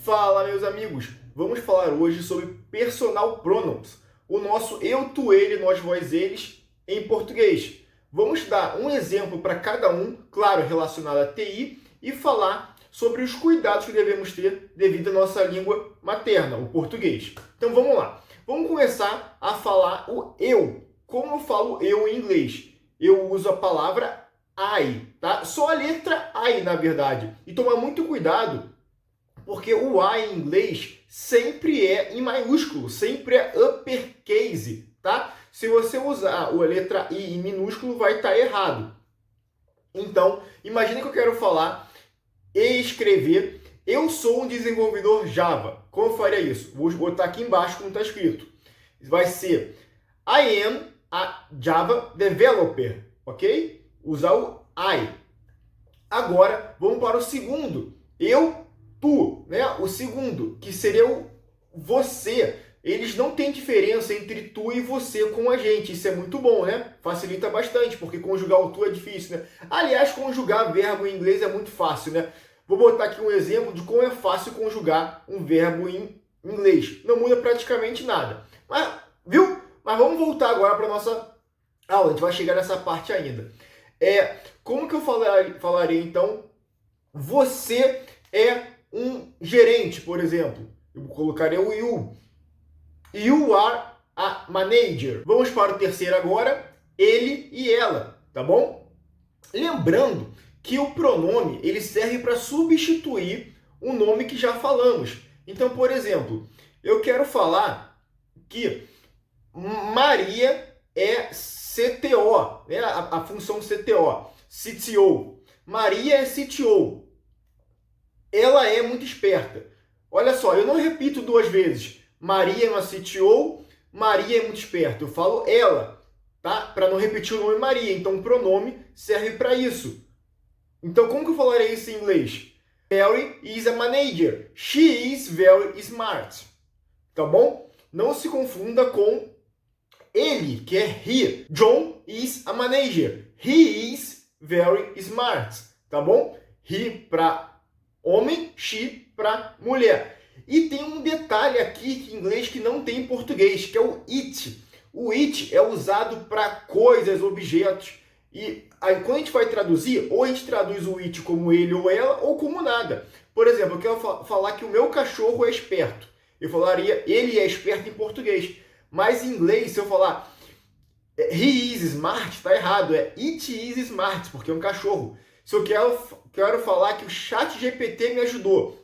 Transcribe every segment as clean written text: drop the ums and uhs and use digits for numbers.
Fala, meus amigos! Vamos falar hoje sobre personal pronouns, o nosso eu, tu, ele, nós, vós, eles em português. Vamos dar um exemplo para cada um, claro, relacionado a TI, e falar sobre os cuidados que devemos ter devido à nossa língua materna, o português. Então vamos lá. Vamos começar a falar o eu. Como eu falo eu em inglês? Eu uso a palavra I, tá? Só a letra I, na verdade. E tomar muito cuidado, porque o I em inglês sempre é em maiúsculo, sempre é uppercase, tá? Se você usar a letra I em minúsculo, vai estar errado. Então, imagine que eu quero falar e escrever eu sou um desenvolvedor Java. Como eu faria isso? Vou botar aqui embaixo como está escrito. Vai ser I am a Java developer, ok? Usar o I. Agora, vamos para o segundo. Eu, tu, né? O segundo, que seria o você. Eles não têm diferença entre tu e você com a gente. Isso é muito bom, né? Facilita bastante, porque conjugar o tu é difícil, né? Aliás, conjugar verbo em inglês é muito fácil, né? Vou botar aqui um exemplo de como é fácil conjugar um verbo em inglês. Não muda praticamente nada. Mas, viu? Mas vamos voltar agora para a nossa aula. A gente vai chegar nessa parte ainda. Como que eu falaria, então, você é um gerente, por exemplo. Eu colocaria o you. You are a manager. Vamos para o terceiro agora, ele e ela, tá bom? Lembrando que o pronome ele serve para substituir o nome que já falamos. Então, por exemplo, eu quero falar que Maria é CTO, né? a função CTO, CTO. Maria é CTO. Ela é muito esperta. Olha só, eu não repito duas vezes. Maria é uma CTO, Maria é muito esperta. Eu falo ela, tá? Para não repetir o nome Maria. Então, o pronome serve para isso. Então, como que eu falaria isso em inglês? Mary is a manager. She is very smart. Tá bom? Não se confunda com ele, que é he. John is a manager. He is very smart. Tá bom? He para homem, she para mulher. E tem um detalhe aqui em inglês que não tem em português, que é o it. O it é usado para coisas, objetos. E aí, quando a gente vai traduzir, ou a gente traduz o it como ele ou ela, ou como nada. Por exemplo, eu quero falar que o meu cachorro é esperto. Eu falaria, ele é esperto em português. Mas em inglês, se eu falar he is smart, está errado. É it is smart, porque é um cachorro. Se eu quero falar que o chat GPT me ajudou,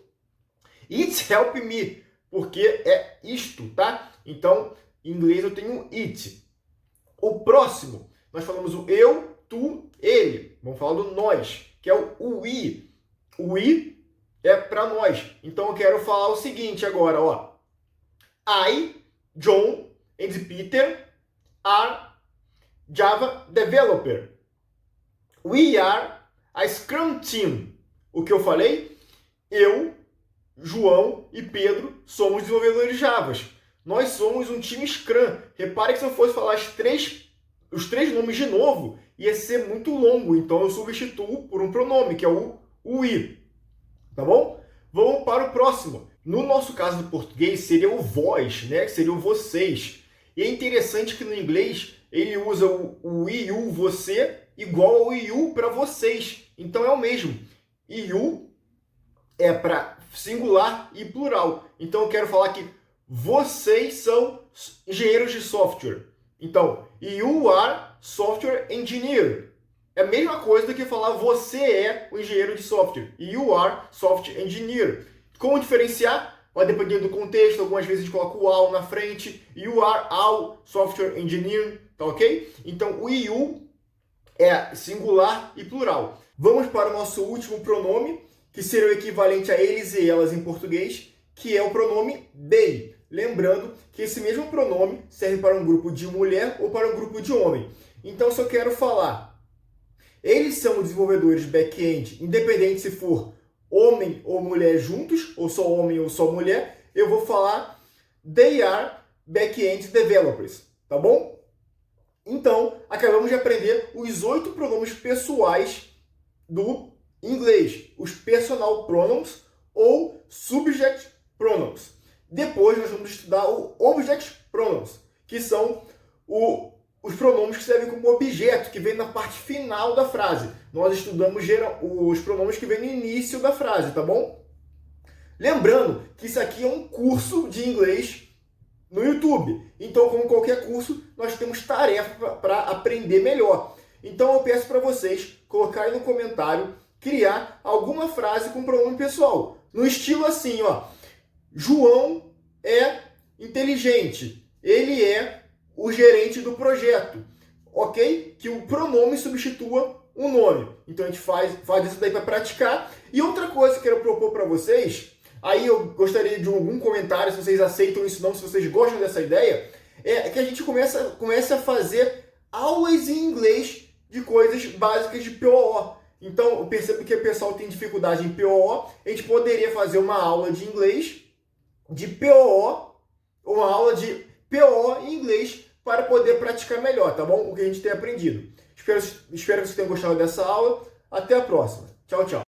it's help me, porque é isto, tá? Então, em inglês eu tenho it. O próximo, nós falamos o eu, tu, ele. Vamos falar do nós, que é o we. O we é para nós. Então, eu quero falar o seguinte agora, ó. I, John and Peter are Java developer. We are a Scrum Team. O que eu falei? Eu, João e Pedro somos desenvolvedores Java. Nós somos um time Scrum. Repare que se eu fosse falar os três nomes de novo, ia ser muito longo. Então eu substituo por um pronome, que é o we. Tá bom? Vamos para o próximo. No nosso caso do português, seria o vós, né? Que seria o vocês. E é interessante que no inglês ele usa o you, você, igual ao you para vocês. Então é o mesmo. You é para singular e plural. Então eu quero falar que vocês são engenheiros de software. Então, you are software engineer. É a mesma coisa do que falar você é o engenheiro de software. You are software engineer. Como diferenciar? Vai depender do contexto. Algumas vezes a gente coloca o all na frente. You are all software engineer. Tá ok? Então, o you é singular e plural. Vamos para o nosso último pronome, que seria o equivalente a eles e elas em português, que é o pronome they. Lembrando que esse mesmo pronome serve para um grupo de mulher ou para um grupo de homem. Então, se eu quero falar, eles são desenvolvedores back-end, independente se for homem ou mulher juntos, ou só homem ou só mulher, eu vou falar they are back-end developers, tá bom? Então, acabamos de aprender os 8 pronomes pessoais do inglês, os personal pronouns ou subject pronouns. Depois nós vamos estudar o object pronouns, que são os pronomes que servem como objeto, que vem na parte final da frase. Nós estudamos os pronomes que vêm no início da frase, tá bom? Lembrando que isso aqui é um curso de inglês no YouTube. Então, como qualquer curso, nós temos tarefa para aprender melhor. Então, eu peço para vocês colocarem no comentário, criar alguma frase com pronome pessoal. No estilo assim, ó. João é inteligente. Ele é o gerente do projeto. Ok? Que o pronome substitua o nome. Então, a gente faz isso daí para praticar. E outra coisa que eu quero propor para vocês, aí eu gostaria de algum comentário, se vocês aceitam isso não, se vocês gostam dessa ideia, é que a gente comece a fazer aulas em inglês de coisas básicas de POO. Então, eu percebo que o pessoal tem dificuldade em POO, a gente poderia fazer uma aula de inglês, de POO, uma aula de POO em inglês, para poder praticar melhor, tá bom? O que a gente tem aprendido. Espero que vocês tenham gostado dessa aula. Até a próxima. Tchau, tchau.